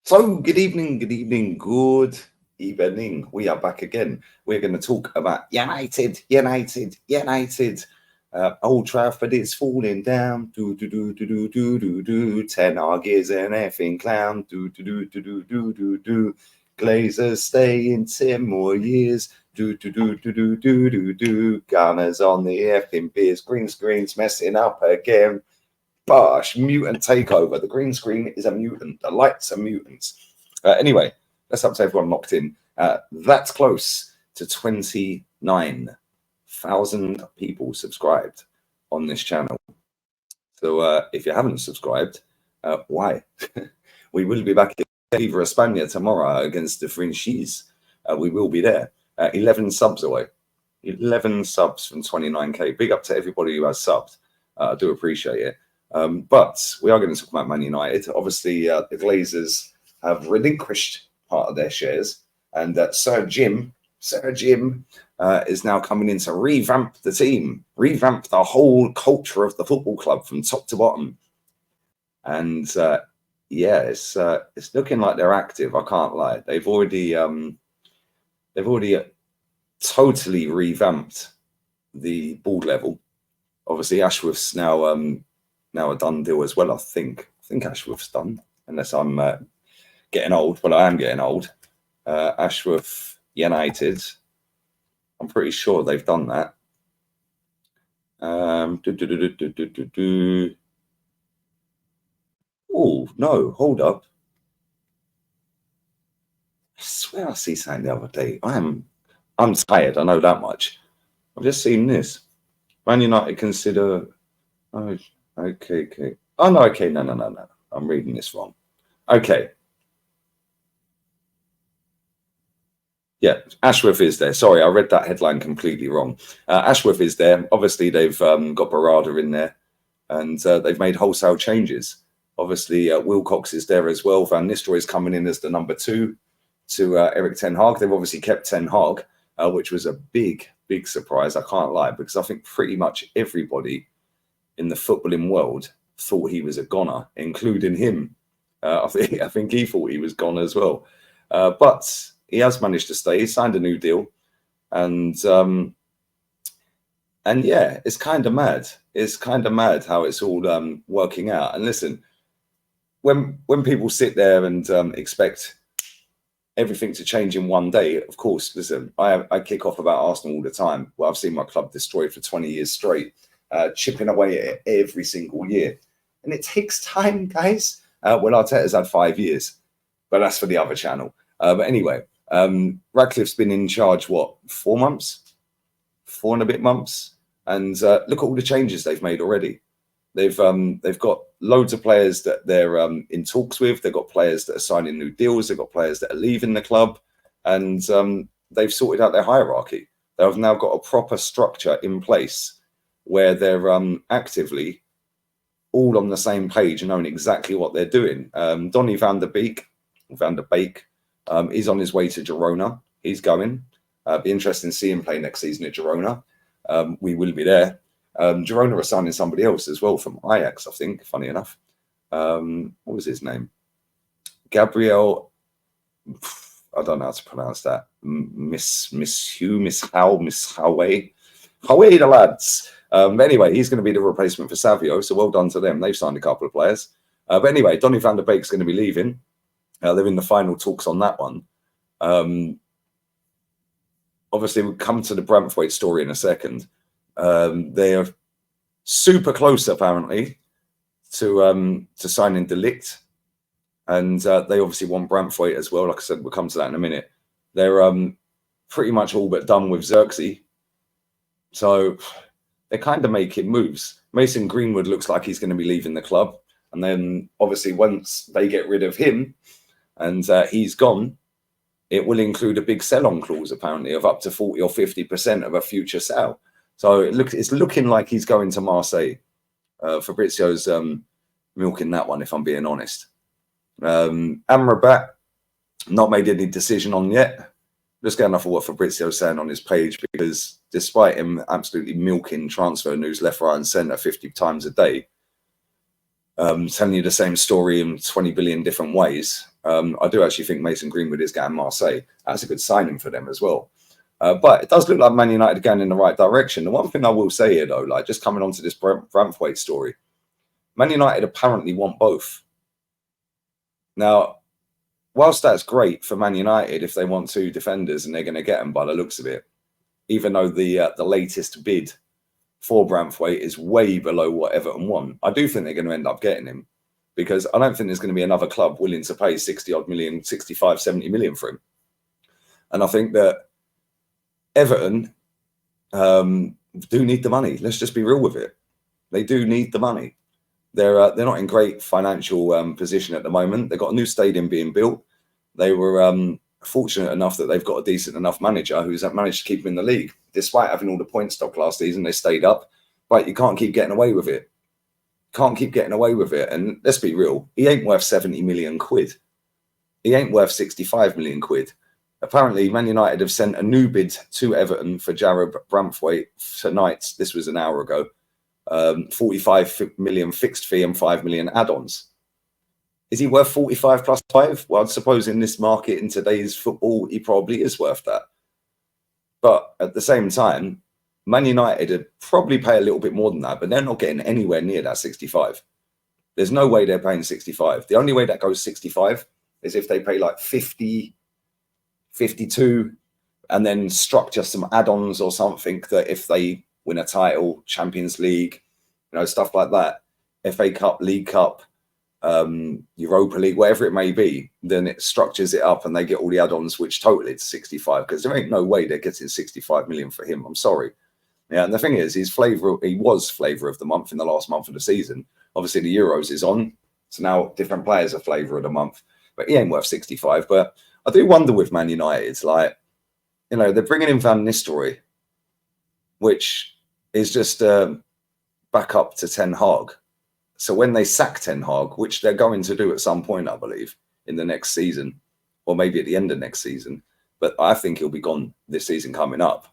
So, good evening, good evening, good evening. We are back again. We're going to talk about United. Old Trafford is falling down. Do. Ten Hag is an effing clown. Do. Glazers stay in 10 more years. Do. Gunners on the effing beers. Green screen's messing up again. Bosh, mutant takeover. The green screen is a mutant. The lights are mutants. Anyway, let's up to everyone locked in. That's close to 29,000 people subscribed on this channel. So if you haven't subscribed, why? We will be back in Viva España tomorrow against the Frenchies. We will be there. 11 subs away. 11 subs from 29k. Big up to everybody who has subbed. I do appreciate it. But we are going to talk about Man United. Obviously, the Glazers have relinquished part of their shares, and Sir Jim is now coming in to revamp the team, revamp the whole culture of the football club from top to bottom. And it's looking like they're active. I can't lie. They've already totally revamped the board level. Obviously, Ashworth's now a done deal as well. I think Ashworth's done, unless I'm getting old. Well, I am getting old. Ashworth United, I'm pretty sure they've done that. Oh no, hold up. I swear I see something the other day. I'm tired, I know that much. I've just seen this. Man United consider Okay. Oh, no, okay. No. I'm reading this wrong. Okay. Yeah, Ashworth is there. Sorry, I read that headline completely wrong. Ashworth is there. Obviously, they've got Barada in there, and they've made wholesale changes. Obviously, Wilcox is there as well. Van Nistelrooy is coming in as the number 2 to Eric Ten Hag. They've obviously kept Ten Hag, which was a big surprise. I can't lie, because I think pretty much everybody in the footballing world thought he was a goner, including him. I think he thought he was gone as well. But he has managed to stay. He signed a new deal. And yeah, it's kind of mad. It's kind of mad how it's all working out. And listen, when people sit there and expect everything to change in one day, of course, listen, I kick off about Arsenal all the time. Well, I've seen my club destroyed for 20 years straight. Chipping away at it every single year. And it takes time, guys. Well, Arteta's had 5 years, but that's for the other channel. But anyway, Radcliffe's been in charge, 4 months? 4 and a bit months? And look at all the changes they've made already. They've got loads of players that they're in talks with. They've got players that are signing new deals. They've got players that are leaving the club. And they've sorted out their hierarchy. They've now got a proper structure in place where they're actively all on the same page and knowing exactly what they're doing. Donny van der Beek is on his way to Girona. He's going. Be interesting to see him play next season at Girona. We will be there. Girona are signing somebody else as well from Ajax, I think, funny enough. What was his name? Gabriel, I don't know how to pronounce that. Miss Howe. Howe the lads. Anyway, he's going to be the replacement for Savio, so well done to them. They've signed a couple of players. But anyway, Donny van der Beek's going to be leaving. They're in the final talks on that one. Obviously, we'll come to the Branthwaite story in a second. They are super close, apparently, to signing De Ligt. And they obviously want Branthwaite as well. Like I said, we'll come to that in a minute. They're pretty much all but done with Xerxes. So they're kind of making moves. Mason Greenwood looks like he's going to be leaving the club. And then obviously once they get rid of him and he's gone, it will include a big sell-on clause, apparently, of up to 40 or 50% of a future sale. So it's looking like he's going to Marseille. Fabrizio's milking that one, if I'm being honest. Amrabat, not made any decision on yet. Just going off of what Fabrizio's saying on his page, because despite him absolutely milking transfer news left, right and centre 50 times a day, telling you the same story in 20 billion different ways. I do actually think Mason Greenwood is going Marseille. That's a good signing for them as well. But it does look like Man United are going in the right direction. The one thing I will say here, though, like just coming on to this Branthwaite story, Man United apparently want both. Now, whilst that's great for Man United if they want two defenders and they're going to get them by the looks of it, even though the latest bid for Branthwaite is way below what Everton want, I do think they're going to end up getting him, because I don't think there's going to be another club willing to pay 60 odd million, 65, 70 million for him. And I think that Everton do need the money. Let's just be real with it. They do need the money. They're not in great financial position at the moment. They've got a new stadium being built. They were fortunate enough that they've got a decent enough manager who's managed to keep them in the league. Despite having all the points stock last season, they stayed up. But you can't keep getting away with it. Can't keep getting away with it. And let's be real, he ain't worth 70 million quid. He ain't worth 65 million quid. Apparently, Man United have sent a new bid to Everton for Jarrad Branthwaite tonight. This was an hour ago. 45 million fixed fee and 5 million add-ons. Is he worth 45 plus 5? Well, I suppose in this market, in today's football, he probably is worth that. But at the same time, Man United would probably pay a little bit more than that, but they're not getting anywhere near that 65. There's no way they're paying 65. The only way that goes 65 is if they pay like 50, 52, and then structure some add-ons or something that if they win a title, Champions League, stuff like that, FA Cup, League Cup, Europa League, whatever it may be, then it structures it up and they get all the add-ons, which total it to 65, because there ain't no way they're getting 65 million for him. I'm sorry. Yeah, and the thing is, he was flavour of the month in the last month of the season. Obviously, the Euros is on, so now different players are flavour of the month, but he ain't worth 65. But I do wonder with Man United, like, they're bringing in Van Nistelrooy, which is just back up to Ten Hag. So when they sack Ten Hag, which they're going to do at some point, I believe, in the next season, or maybe at the end of next season, but I think he'll be gone this season coming up.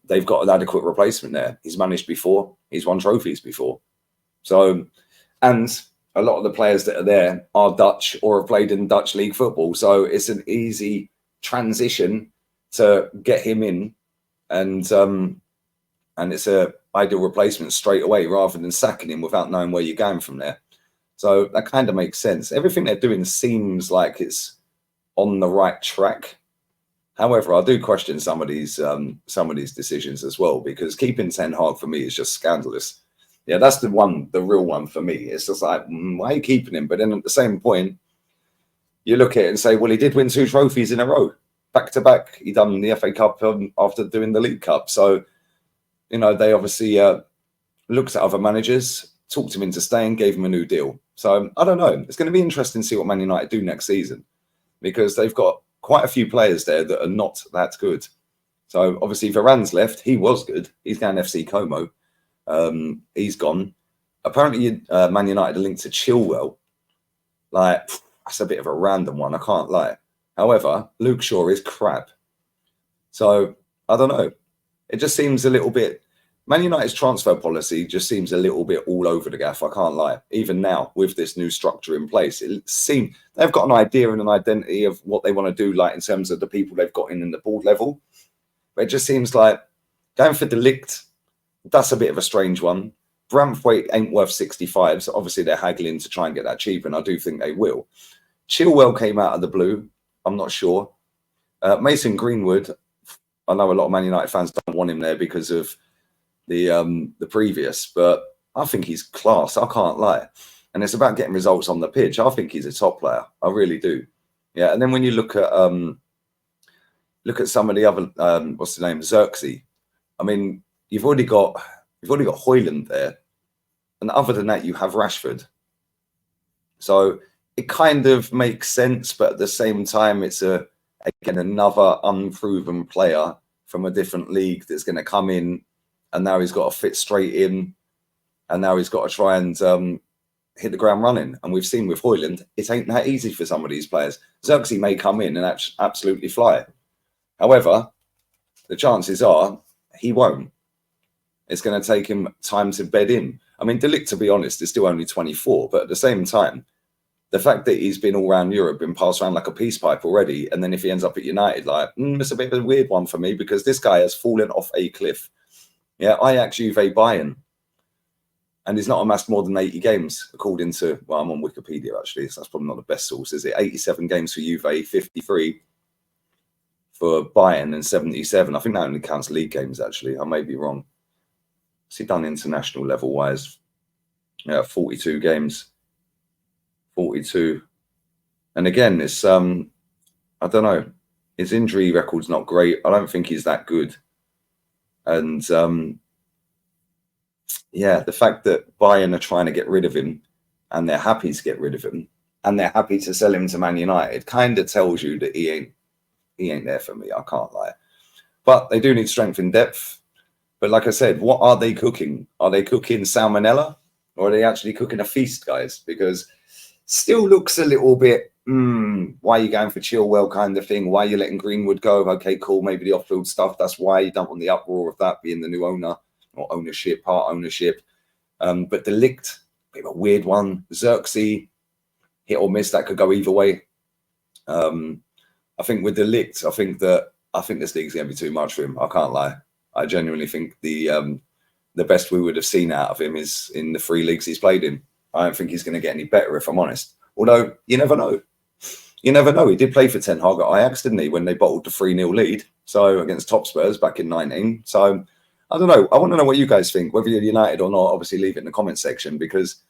They've got an adequate replacement there. He's managed before. He's won trophies before. So, and a lot of the players that are there are Dutch or have played in Dutch league football. So it's an easy transition to get him in, and it's a ideal replacement straight away rather than sacking him without knowing where you're going from there. So that kind of makes sense. Everything they're doing seems like it's on the right track. However, I do question some of these decisions as well, because keeping Ten Hag for me is just scandalous. Yeah, that's the real one for me. It's just like, why are you keeping him? But then at the same point, you look at it and say, well, he did win 2 trophies in a row, back to back. He done the FA Cup after doing the League Cup. So, they obviously looked at other managers, talked him into staying, gave him a new deal. So I don't know. It's going to be interesting to see what Man United do next season, because they've got quite a few players there that are not that good. So obviously Varane's left. He was good. He's going FC Como. He's gone. Apparently Man United are linked to Chilwell. Like, that's a bit of a random one, I can't lie. However, Luke Shaw is crap. So I don't know. It just seems a little bit... Man United's transfer policy just seems a little bit all over the gaff, I can't lie. Even now, with this new structure in place, it seems they've got an idea and an identity of what they want to do, like in terms of the people they've got in the board level. But it just seems like going for De Ligt, that's a bit of a strange one. Branthwaite ain't worth 65, so obviously they're haggling to try and get that cheap, and I do think they will. Chilwell came out of the blue. I'm not sure. Mason Greenwood, I know a lot of Man United fans don't want him there because of the previous, but I think he's class. I can't lie. And it's about getting results on the pitch. I think he's a top player. I really do. Yeah. And then when you look at some of the other what's the name, Xerxes. I mean, you've already got Højlund there, and other than that, you have Rashford. So it kind of makes sense, but at the same time, it's again another unproven player from a different league that's going to come in. And now he's got to fit straight in, and now he's got to try and hit the ground running. And we've seen with Højlund, it ain't that easy for some of these players. Xerxes may come in and absolutely fly. However, the chances are he won't. It's going to take him time to bed in. I mean, De Ligt, to be honest, is still only 24, but at the same time, the fact that he's been all around Europe, been passed around like a peace pipe already, and then if he ends up at United, like, it's a bit of a weird one for me because this guy has fallen off a cliff. Yeah, Ajax, Juve, Bayern, and he's not amassed more than 80 games, according to, well, I'm on Wikipedia, actually, so that's probably not the best source, is it? 87 games for Juve, 53 for Bayern, and 77. I think that only counts league games, actually. I may be wrong. What's he done international level-wise? Yeah, 42 games. 42. And again, it's, I don't know, his injury record's not great. I don't think he's that good. And, yeah, the fact that Bayern are trying to get rid of him and they're happy to get rid of him and they're happy to sell him to Man United kind of tells you that he ain't there for me. I can't lie. But they do need strength in depth. But like I said, what are they cooking? Are they cooking salmonella or are they actually cooking a feast, guys? Because still looks a little bit, why are you going for Chilwell kind of thing? Why are you letting Greenwood go? Okay, cool. Maybe the off-field stuff. That's why you don't want the uproar of that being the new owner or ownership, part ownership. But De Ligt, bit of a weird one. Xerxes, hit or miss, that could go either way. I think with De Ligt, I think this league's going to be too much for him. I can't lie. I genuinely think the best we would have seen out of him is in the 3 leagues he's played in. I don't think he's going to get any better, if I'm honest. Although, you never know. You never know. He did play for Ten Hag at Ajax, didn't he, when they bottled the 3-0 lead? So, against Top Spurs back in 19. So, I don't know. I want to know what you guys think, whether you're United or not. Obviously, leave it in the comment section because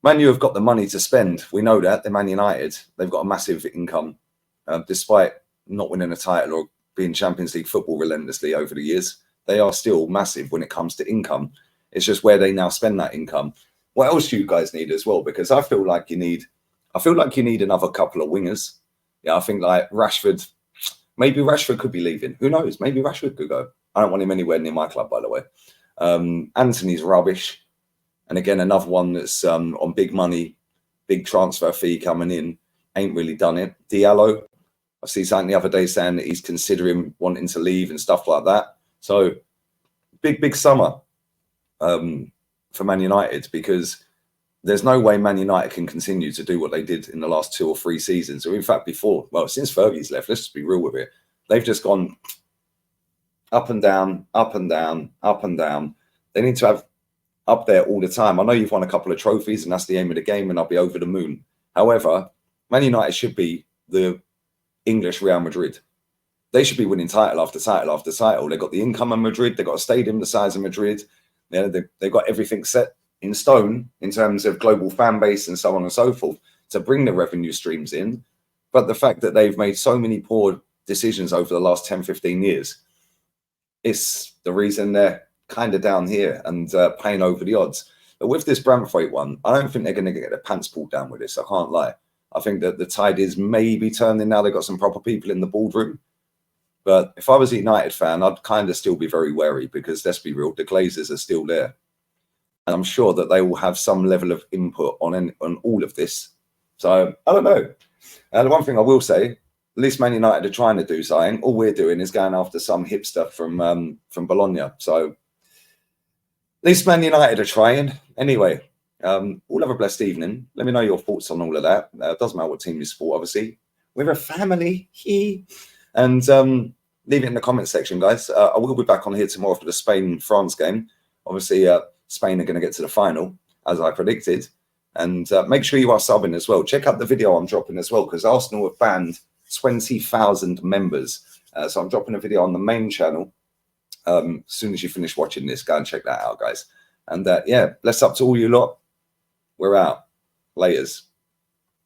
Man U have got the money to spend. We know that. They're Man United. They've got a massive income, despite not winning a title or being Champions League football relentlessly over the years. They are still massive when it comes to income. It's just where they now spend that income. What else do you guys need as well? Because I feel like you need another couple of wingers. Yeah, I think like Rashford, maybe Rashford could be leaving. Who knows? Maybe Rashford could go. I don't want him anywhere near my club, by the way. Anthony's rubbish. And again, another one that's on big money, big transfer fee coming in. Ain't really done it. Diallo, I see something the other day saying that he's considering wanting to leave and stuff like that. So big summer for Man United, because there's no way Man United can continue to do what they did in the last 2 or 3 seasons, or in fact before. Well, since Fergie's left, let's just be real with it. They've just gone up and down, up and down, up and down. They need to have up there all the time. I know you've won a couple of trophies and that's the aim of the game and I'll be over the moon. However, Man United should be the English Real Madrid. They should be winning title after title after title. They've got the income of Madrid. They've got a stadium the size of Madrid. They've got everything set in stone in terms of global fan base and so on and so forth to bring the revenue streams in. But the fact that they've made so many poor decisions over the last 10, 15 years, it's the reason they're kind of down here and paying over the odds. But with this Branthwaite one, I don't think they're going to get their pants pulled down with this. I can't lie. I think that the tide is maybe turning now. They've got some proper people in the boardroom. But if I was a United fan, I'd kind of still be very wary because, let's be real, the Glazers are still there. And I'm sure that they will have some level of input on all of this. So, I don't know. The one thing I will say, at least Man United are trying to do something. All we're doing is going after some hipster from Bologna. So, at least Man United are trying. Anyway, all have a blessed evening. Let me know your thoughts on all of that. It doesn't matter what team you support, obviously. We're a family. And leave it in the comment section, guys. I will be back on here tomorrow for the Spain-France game. Obviously, Spain are going to get to the final, as I predicted. And make sure you are subbing as well. Check out the video I'm dropping as well, because Arsenal have banned 20,000 members. So I'm dropping a video on the main channel. As soon as you finish watching this, go and check that out, guys. And yeah, bless up to all you lot. We're out. Laters.